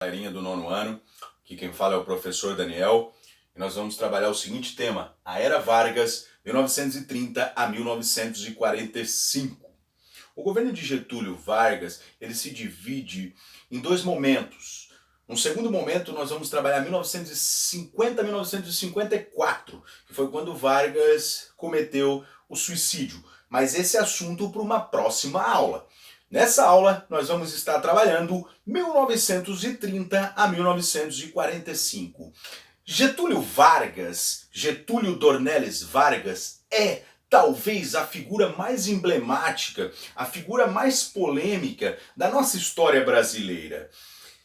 Galerinha do nono ano, aqui quem fala é o professor Daniel, e nós vamos trabalhar o seguinte tema: a Era Vargas, 1930 a 1945. O governo de Getúlio Vargas, ele se divide em dois momentos. No segundo momento, nós vamos trabalhar 1950 a 1954, que foi quando Vargas cometeu o suicídio. Mas esse é assunto para uma próxima aula. Nessa aula, nós vamos estar trabalhando 1930 a 1945. Getúlio Vargas, Getúlio Dornelles Vargas, é talvez a figura mais emblemática, a figura mais polêmica da nossa história brasileira.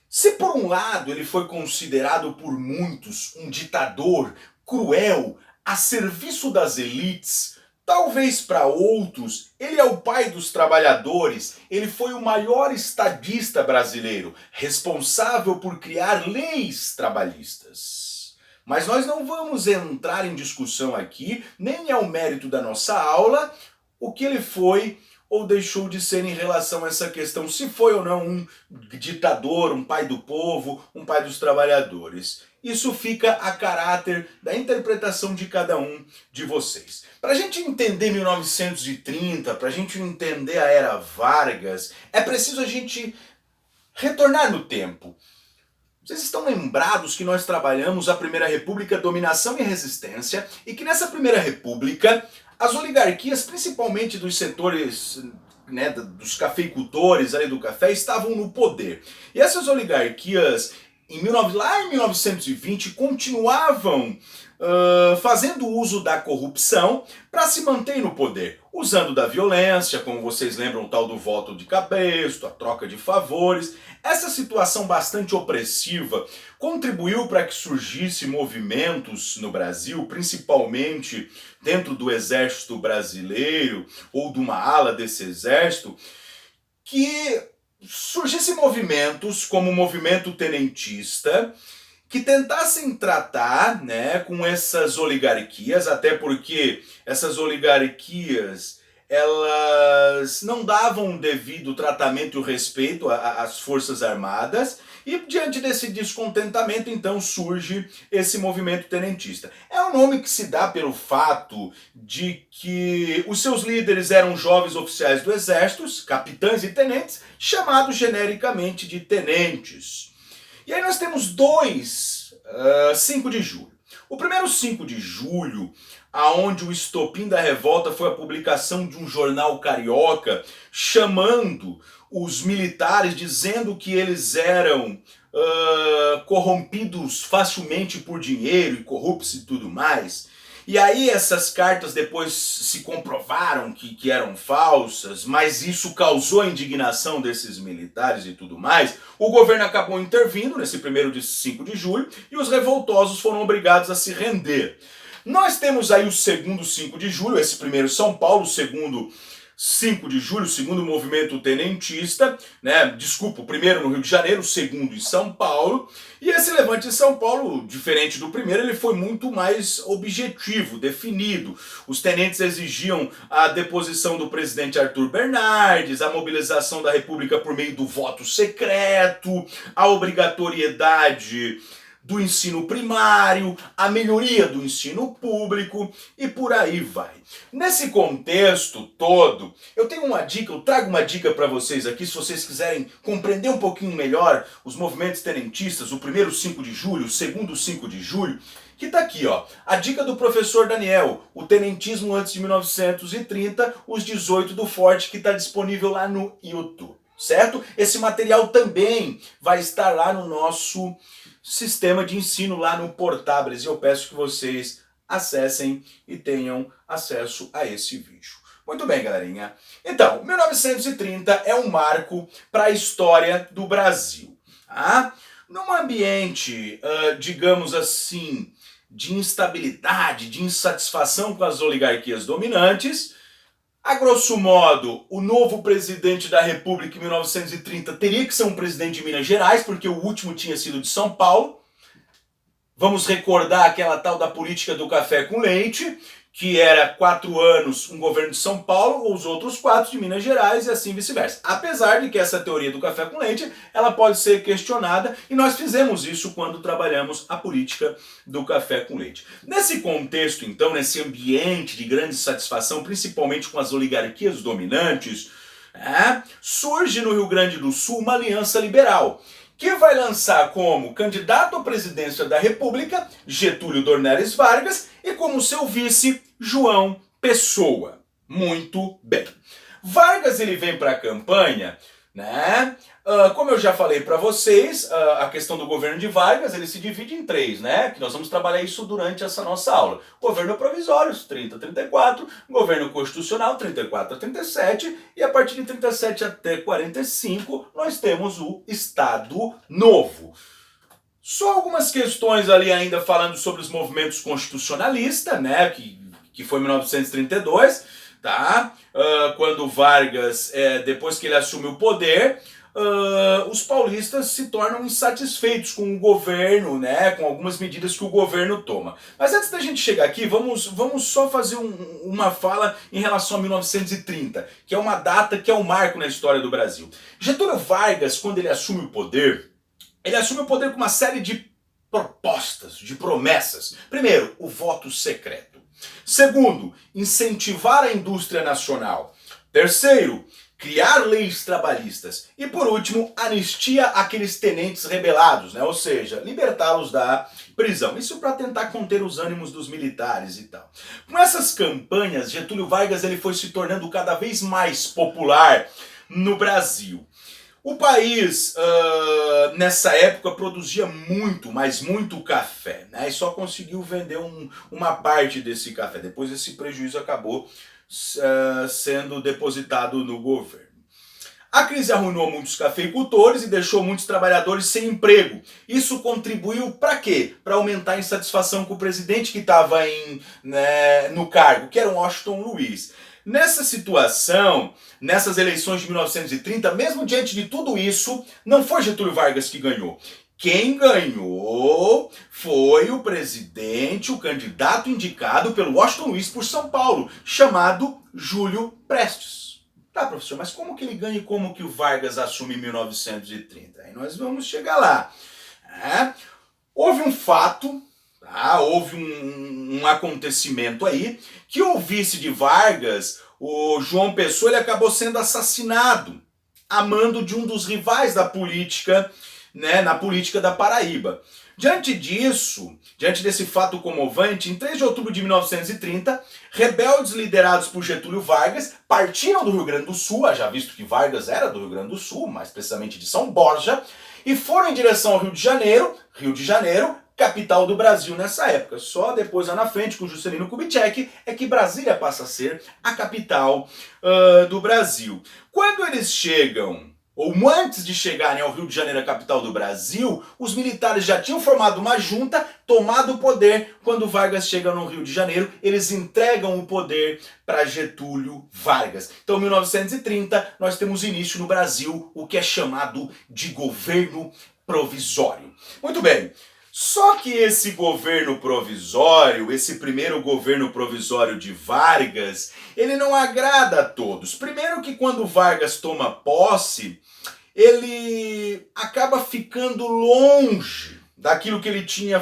Se por um lado ele foi considerado por muitos um ditador cruel, a serviço das elites, talvez para outros ele é o pai dos trabalhadores, ele foi o maior estadista brasileiro, responsável por criar leis trabalhistas. Mas nós não vamos entrar em discussão aqui, nem é o mérito da nossa aula, o que ele foi ou deixou de ser em relação a essa questão, se foi ou não um ditador, um pai do povo, um pai dos trabalhadores. Isso fica a caráter da interpretação de cada um de vocês. Para a gente entender 1930, para a gente entender a Era Vargas, é preciso a gente retornar no tempo. Vocês estão lembrados que nós trabalhamos a Primeira República, Dominação e Resistência, e que nessa Primeira República as oligarquias, principalmente dos setores, né, dos cafeicultores ali do café, estavam no poder. E essas oligarquias, lá em 1920, continuavam fazendo uso da corrupção para se manter no poder, usando da violência, como vocês lembram, o tal do voto de cabresto, a troca de favores. Essa situação bastante opressiva contribuiu para que surgissem movimentos no Brasil, principalmente dentro do exército brasileiro ou de uma ala desse exército, que surgissem movimentos como o movimento tenentista, que tentassem tratar, né, com essas oligarquias, até porque essas oligarquias elas não davam um devido tratamento e respeito às Forças Armadas, e diante desse descontentamento, então, surge esse movimento tenentista. É um nome que se dá pelo fato de que os seus líderes eram jovens oficiais do Exército, capitães e tenentes, chamados genericamente de tenentes. E aí nós temos dois 5 de julho. O primeiro 5 de julho, aonde o estopim da revolta foi a publicação de um jornal carioca chamando os militares, dizendo que eles eram corrompidos facilmente por dinheiro e corruptos e tudo mais. E aí essas cartas depois se comprovaram que eram falsas, mas isso causou a indignação desses militares e tudo mais. O governo acabou intervindo nesse primeiro de 5 de julho e os revoltosos foram obrigados a se render. Nós temos aí o segundo 5 de julho, esse primeiro São Paulo, o segundo 5 de julho, o segundo movimento tenentista, né? Desculpa, o primeiro no Rio de Janeiro, o segundo em São Paulo. E esse levante em São Paulo, diferente do primeiro, ele foi muito mais objetivo, definido. Os tenentes exigiam a deposição do presidente Arthur Bernardes, a mobilização da República por meio do voto secreto, a obrigatoriedade do ensino primário, a melhoria do ensino público e por aí vai. Nesse contexto todo, eu trago uma dica para vocês aqui, se vocês quiserem compreender um pouquinho melhor os movimentos tenentistas, o primeiro 5 de julho, o segundo 5 de julho, que tá aqui, ó, a dica do professor Daniel, o tenentismo antes de 1930, os 18 do Forte, que está disponível lá no YouTube, certo? Esse material também vai estar lá no nosso sistema de ensino lá no Portables, e eu peço que vocês acessem e tenham acesso a esse vídeo. Muito bem, galerinha. Então, 1930 é um marco para a história do Brasil. Tá? Num ambiente, digamos assim, de instabilidade, de insatisfação com as oligarquias dominantes, a grosso modo, o novo presidente da República em 1930 teria que ser um presidente de Minas Gerais, porque o último tinha sido de São Paulo. Vamos recordar aquela tal da política do café com leite, que era 4 anos um governo de São Paulo, ou os outros 4 de Minas Gerais, e assim vice-versa. Apesar de que essa teoria do café com leite, ela pode ser questionada, e nós fizemos isso quando trabalhamos a política do café com leite. Nesse contexto, então, nesse ambiente de grande satisfação, principalmente com as oligarquias dominantes, surge no Rio Grande do Sul uma aliança liberal, que vai lançar como candidato à presidência da República Getúlio Dornelles Vargas e como seu vice João Pessoa. Muito bem. Vargas ele vem para a campanha, né? Como eu já falei para vocês, a questão do governo de Vargas ele se divide em 3, né? Que nós vamos trabalhar isso durante essa nossa aula. Governo provisório, 30 a 34, governo constitucional, 34 a 37, e a partir de 37 até 45 nós temos o Estado Novo. Só algumas questões ali ainda falando sobre os movimentos constitucionalistas, né? Que foi em 1932, tá? Quando Vargas, depois que ele assumiu o poder, os paulistas se tornam insatisfeitos com o governo, né, com algumas medidas que o governo toma. Mas antes da gente chegar aqui, vamos só fazer uma fala em relação a 1930, que é uma data que é um marco na história do Brasil. Getúlio Vargas, quando ele assume o poder com uma série de propostas, de promessas. Primeiro, o voto secreto. Segundo, incentivar a indústria nacional. Terceiro, criar leis trabalhistas. E por último, anistia aqueles tenentes rebelados, né? Ou seja, libertá-los da prisão. Isso para tentar conter os ânimos dos militares e tal. Com essas campanhas, Getúlio Vargas ele foi se tornando cada vez mais popular no Brasil. O país, nessa época, produzia muito, mas muito café, né? E só conseguiu vender uma parte desse café. Depois esse prejuízo acabou sendo depositado no governo. A crise arruinou muitos cafeicultores e deixou muitos trabalhadores sem emprego. Isso contribuiu para quê? Para aumentar a insatisfação com o presidente que estava no cargo, que era o Washington Luiz. Nessa situação, nessas eleições de 1930, mesmo diante de tudo isso, não foi Getúlio Vargas que ganhou. Quem ganhou foi o presidente, o candidato indicado pelo Washington Luiz por São Paulo, chamado Júlio Prestes. Tá, professor, mas como que ele ganha e como que o Vargas assume em 1930? Aí nós vamos chegar lá. Houve um fato, houve um acontecimento aí, que o vice de Vargas, o João Pessoa, ele acabou sendo assassinado a mando de um dos rivais da política, né, na política da Paraíba. Diante desse fato comovente, em 3 de outubro de 1930, rebeldes liderados por Getúlio Vargas partiram do Rio Grande do Sul, já visto que Vargas era do Rio Grande do Sul, mais precisamente de São Borja, e foram em direção ao Rio de Janeiro, capital do Brasil nessa época. Só depois, lá na frente, com Juscelino Kubitschek, é que Brasília passa a ser a capital do Brasil. Quando eles chegam, ou antes de chegarem ao Rio de Janeiro, a capital do Brasil, os militares já tinham formado uma junta, tomado o poder. Quando Vargas chega no Rio de Janeiro, eles entregam o poder para Getúlio Vargas. Então, em 1930, nós temos início no Brasil o que é chamado de governo provisório. Muito bem. Só que esse governo provisório, esse primeiro governo provisório de Vargas, ele não agrada a todos. Primeiro que quando Vargas toma posse, ele acaba ficando longe daquilo que ele tinha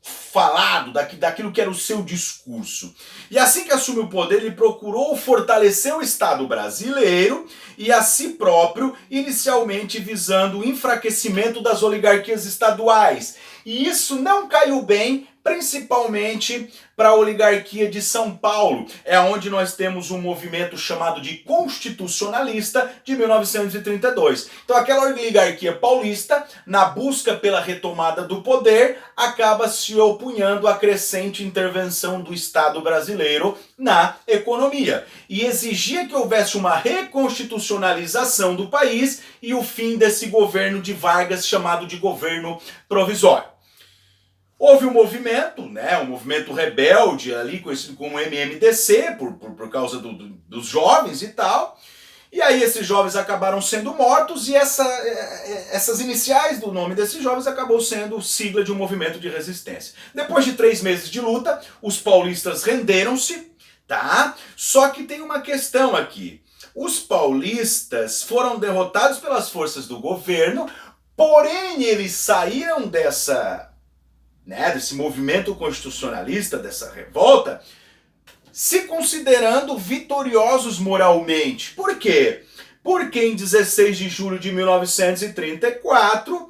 falado, daquilo que era o seu discurso. E assim que assumiu o poder, ele procurou fortalecer o Estado brasileiro e a si próprio, inicialmente visando o enfraquecimento das oligarquias estaduais. E isso não caiu bem, principalmente para a oligarquia de São Paulo. É onde nós temos um movimento chamado de constitucionalista de 1932. Então aquela oligarquia paulista, na busca pela retomada do poder, acaba se opunhando à crescente intervenção do Estado brasileiro na economia. E exigia que houvesse uma reconstitucionalização do país e o fim desse governo de Vargas chamado de governo provisório. Houve um movimento, né, um movimento rebelde ali, conhecido como MMDC, por causa dos jovens e tal. E aí esses jovens acabaram sendo mortos e essas iniciais do nome desses jovens acabou sendo sigla de um movimento de resistência. Depois de 3 meses de luta, os paulistas renderam-se, tá? Só que tem uma questão aqui. Os paulistas foram derrotados pelas forças do governo, porém eles saíram desse movimento constitucionalista, dessa revolta, se considerando vitoriosos moralmente. Por quê? Porque em 16 de julho de 1934,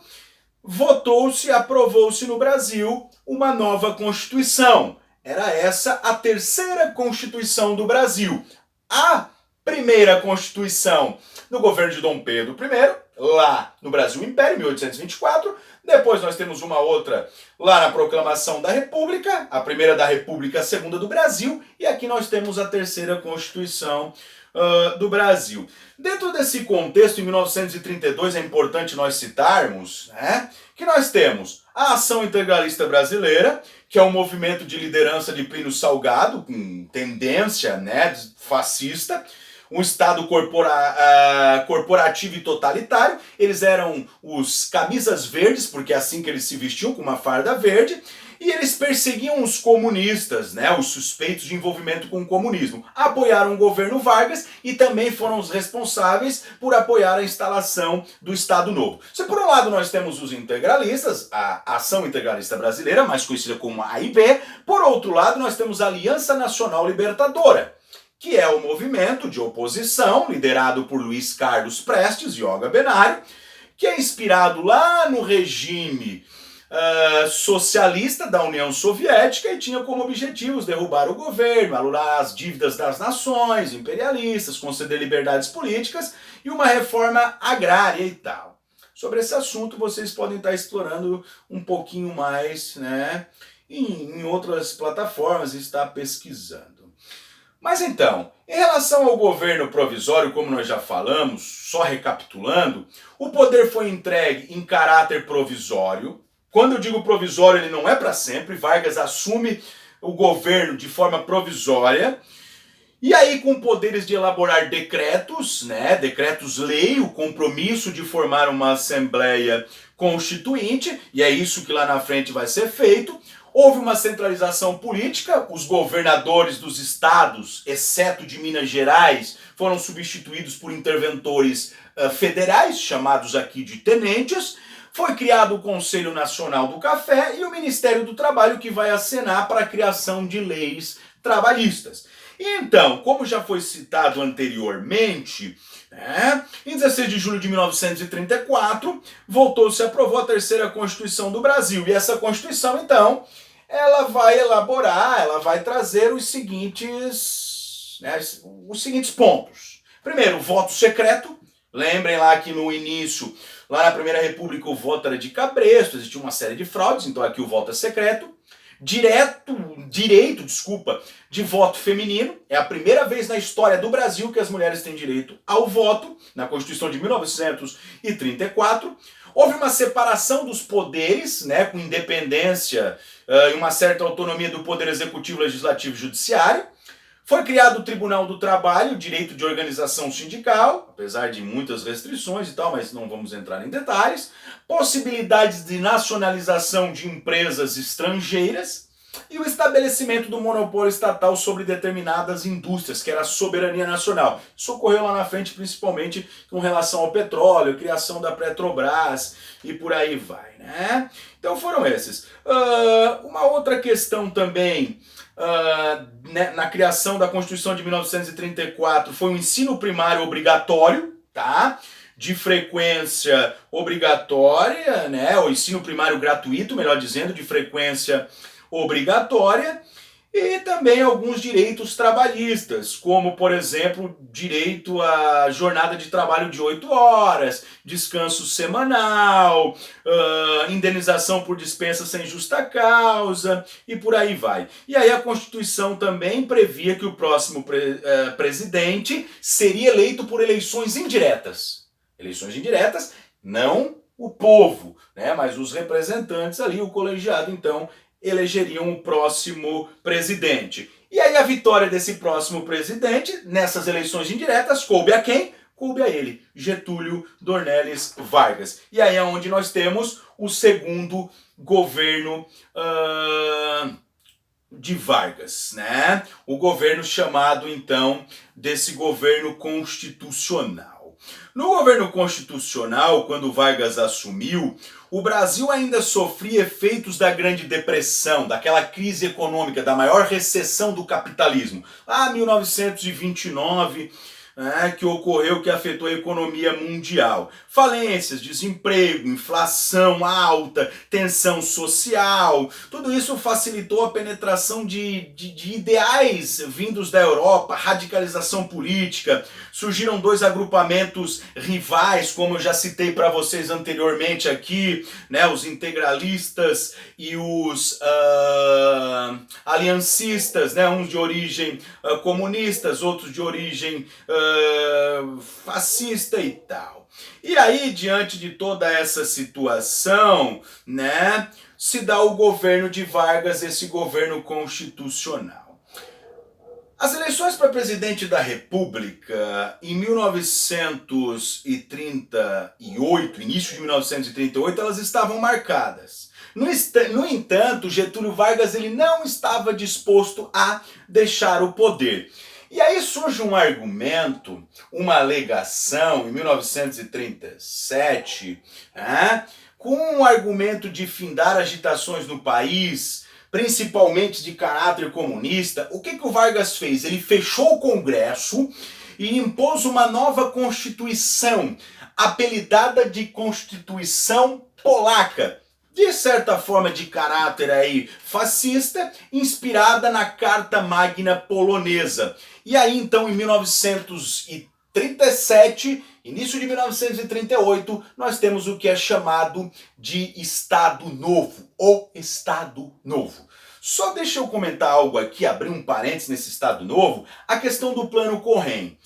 aprovou-se no Brasil uma nova Constituição. Era essa a terceira Constituição do Brasil. A primeira Constituição no governo de Dom Pedro I, lá no Brasil Império, 1824. Depois nós temos uma outra lá na Proclamação da República, a primeira da República, a segunda do Brasil, e aqui nós temos a terceira Constituição do Brasil. Dentro desse contexto, em 1932, é importante nós citarmos, que nós temos a Ação Integralista Brasileira, que é um movimento de liderança de Plínio Salgado, com tendência fascista, um Estado corporativo e totalitário. Eles eram os camisas verdes, porque é assim que eles se vestiam, com uma farda verde, e eles perseguiam os comunistas, os suspeitos de envolvimento com o comunismo. Apoiaram o governo Vargas e também foram os responsáveis por apoiar a instalação do Estado Novo. Se por um lado nós temos os integralistas, a Ação Integralista Brasileira, mais conhecida como AIB, por outro lado nós temos a Aliança Nacional Libertadora, que é o movimento de oposição liderado por Luiz Carlos Prestes e Olga Benário, que é inspirado lá no regime socialista da União Soviética e tinha como objetivos derrubar o governo, anular as dívidas das nações imperialistas, conceder liberdades políticas e uma reforma agrária e tal. Sobre esse assunto vocês podem estar explorando um pouquinho mais em outras plataformas e estar pesquisando. Mas então, em relação ao governo provisório, como nós já falamos, só recapitulando, o poder foi entregue em caráter provisório. Quando eu digo provisório, ele não é para sempre. Vargas assume o governo de forma provisória. E aí com poderes de elaborar decretos, decretos-lei, o compromisso de formar uma Assembleia Constituinte, e é isso que lá na frente vai ser feito. Houve uma centralização política, os governadores dos estados, exceto de Minas Gerais, foram substituídos por interventores federais, chamados aqui de tenentes. Foi criado o Conselho Nacional do Café e o Ministério do Trabalho, que vai acenar para a criação de leis trabalhistas. Então, como já foi citado anteriormente, em 16 de julho de 1934, aprovou a terceira Constituição do Brasil. E essa Constituição, então, ela vai trazer os seguintes pontos. Primeiro, voto secreto. Lembrem lá que no início, lá na Primeira República, o voto era de cabresto, existia uma série de fraudes, então aqui o voto é secreto. Direito de voto feminino. É a primeira vez na história do Brasil que as mulheres têm direito ao voto, na Constituição de 1934. Houve uma separação dos poderes, com independência e uma certa autonomia do Poder Executivo, Legislativo e Judiciário. Foi criado o Tribunal do Trabalho, direito de organização sindical, apesar de muitas restrições e tal, mas não vamos entrar em detalhes. Possibilidades de nacionalização de empresas estrangeiras e o estabelecimento do monopólio estatal sobre determinadas indústrias, que era a soberania nacional. Isso ocorreu lá na frente, principalmente com relação ao petróleo, criação da Petrobras e por aí vai, Então foram esses. Uma outra questão também, na criação da Constituição de 1934, foi o ensino primário obrigatório, de frequência obrigatória, o ensino primário gratuito, melhor dizendo, de frequência obrigatória, e também alguns direitos trabalhistas, como, por exemplo, direito à jornada de trabalho de 8 horas, descanso semanal, indenização por dispensa sem justa causa, e por aí vai. E aí a Constituição também previa que o próximo presidente seria eleito por eleições indiretas. Eleições indiretas, não o povo, mas os representantes ali, o colegiado, então, elegeriam o próximo presidente. E aí a vitória desse próximo presidente, nessas eleições indiretas, coube a quem? coube a ele, Getúlio Dornelles Vargas. E aí é onde nós temos o segundo governo de Vargas, né? O governo chamado, então, desse governo constitucional. No governo constitucional, quando Vargas assumiu, o Brasil ainda sofria efeitos da Grande Depressão, daquela crise econômica, da maior recessão do capitalismo, lá em 1929, que ocorreu, que afetou a economia mundial. Falências, desemprego, inflação alta, tensão social, tudo isso facilitou a penetração de ideais vindos da Europa, radicalização política. Surgiram dois agrupamentos rivais, como eu já citei para vocês anteriormente aqui, né, os integralistas e os aliancistas, né, uns de origem comunistas, outros de origem fascista e tal. E aí, diante de toda essa situação, né, se dá o governo de Vargas, esse governo constitucional. As eleições para presidente da República em 1938, início de 1938, elas estavam marcadas. No entanto, Getúlio Vargas ele não estava disposto a deixar o poder. E aí surge um argumento, uma alegação, em 1937, com um argumento de findar agitações no país, principalmente de caráter comunista. O que o Vargas fez? Ele fechou o Congresso e impôs uma nova Constituição, apelidada de Constituição Polaca, de certa forma de caráter aí fascista, inspirada na Carta Magna Polonesa. E aí então em 1937, início de 1938, nós temos o que é chamado de Estado Novo, o Estado Novo. Só deixa eu comentar algo aqui, abrir um parênteses nesse Estado Novo, a questão do Plano Cohen.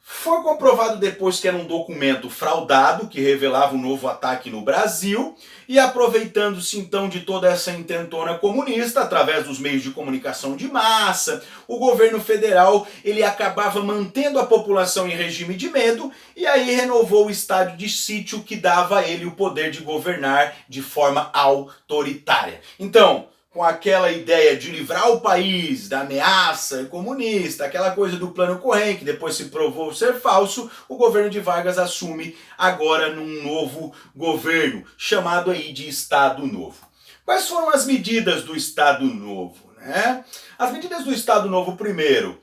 Foi comprovado depois que era um documento fraudado, que revelava um novo ataque no Brasil, e aproveitando-se então de toda essa intentona comunista, através dos meios de comunicação de massa, o governo federal ele acabava mantendo a população em regime de medo, e aí renovou o estado de sítio que dava a ele o poder de governar de forma autoritária. Então, com aquela ideia de livrar o país da ameaça comunista, aquela coisa do Plano Cohen, que depois se provou ser falso, o governo de Vargas assume agora num novo governo, chamado aí de Estado Novo. Quais foram as medidas do Estado Novo, né? As medidas do Estado Novo, primeiro,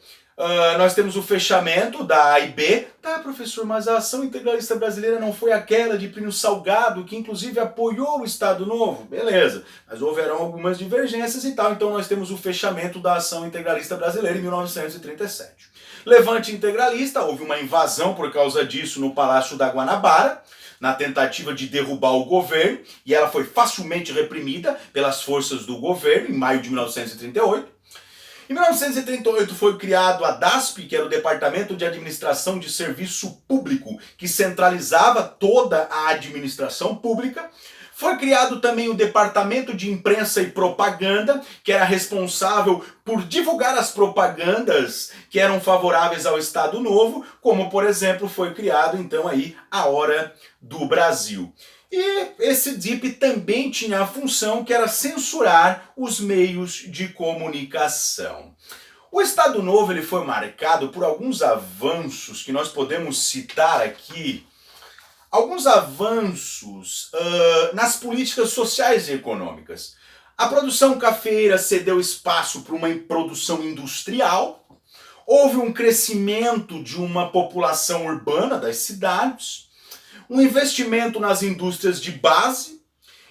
nós temos o fechamento da AIB. Tá, professor, mas a ação integralista brasileira não foi aquela de Plínio Salgado, que inclusive apoiou o Estado Novo? Beleza, mas houveram algumas divergências e tal, então nós temos o fechamento da ação integralista brasileira em 1937. Levante integralista, houve uma invasão por causa disso no Palácio da Guanabara, na tentativa de derrubar o governo, e ela foi facilmente reprimida pelas forças do governo em maio de 1938. Em 1938 foi criado a DASP, que era o Departamento de Administração de Serviço Público, que centralizava toda a administração pública. Foi criado também o Departamento de Imprensa e Propaganda, que era responsável por divulgar as propagandas que eram favoráveis ao Estado Novo, como, por exemplo, foi criado então aí a Hora do Brasil. E esse DIP também tinha a função que era censurar os meios de comunicação. O Estado Novo ele foi marcado por alguns avanços que nós podemos citar aqui, alguns avanços nas políticas sociais e econômicas. A produção cafeeira cedeu espaço para uma produção industrial, houve um crescimento de uma população urbana das cidades, um investimento nas indústrias de base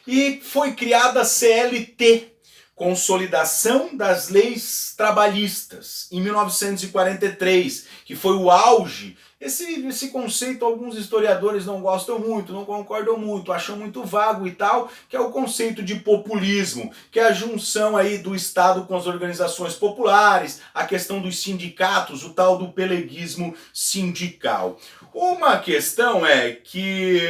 e foi criada a CLT, Consolidação das Leis Trabalhistas, em 1943, que foi o auge. Esse conceito alguns historiadores não gostam muito, não concordam muito, acham muito vago e tal, que é o conceito de populismo, que é a junção aí do Estado com as organizações populares, a questão dos sindicatos, o tal do peleguismo sindical. Uma questão é que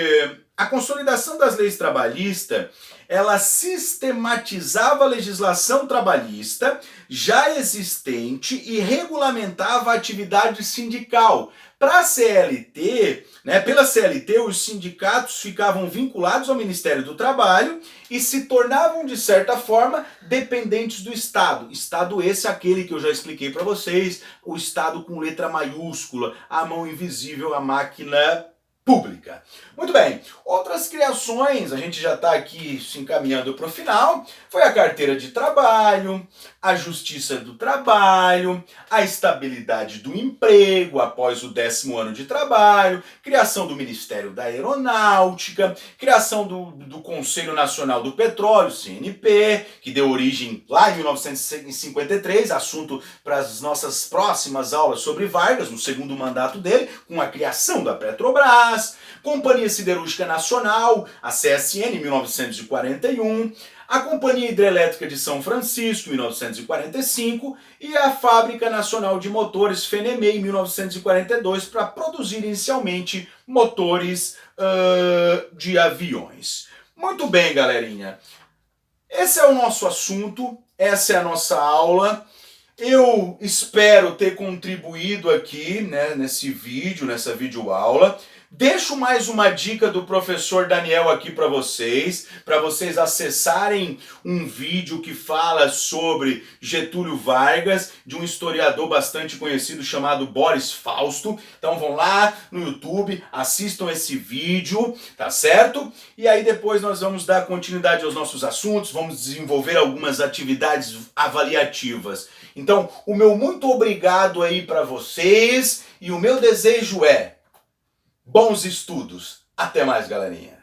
A consolidação das leis trabalhistas, ela sistematizava a legislação trabalhista já existente e regulamentava a atividade sindical. Para a CLT, pela CLT, os sindicatos ficavam vinculados ao Ministério do Trabalho e se tornavam, de certa forma, dependentes do Estado. Estado esse, aquele que eu já expliquei para vocês, o Estado com letra maiúscula, a mão invisível, a máquina pública. Muito bem, outras criações, a gente já está aqui se encaminhando para o final, foi a carteira de trabalho, a justiça do trabalho, a estabilidade do emprego após o 10º ano de trabalho, criação do Ministério da Aeronáutica, criação do Conselho Nacional do Petróleo, CNP, que deu origem lá em 1953, assunto para as nossas próximas aulas sobre Vargas, no segundo mandato dele, com a criação da Petrobras, Companhia Siderúrgica Nacional, a CSN, em 1941, a Companhia Hidrelétrica de São Francisco, em 1945, e a Fábrica Nacional de Motores, FENEME, em 1942, para produzir inicialmente motores de aviões. Muito bem, galerinha. Esse é o nosso assunto, essa é a nossa aula. Eu espero ter contribuído aqui, nesse vídeo, nessa videoaula. Deixo mais uma dica do professor Daniel aqui para vocês acessarem um vídeo que fala sobre Getúlio Vargas, de um historiador bastante conhecido chamado Boris Fausto. Então vão lá no YouTube, assistam esse vídeo, tá certo? E aí depois nós vamos dar continuidade aos nossos assuntos, vamos desenvolver algumas atividades avaliativas. Então, o meu muito obrigado aí para vocês e o meu desejo é bons estudos. Até mais, galerinha.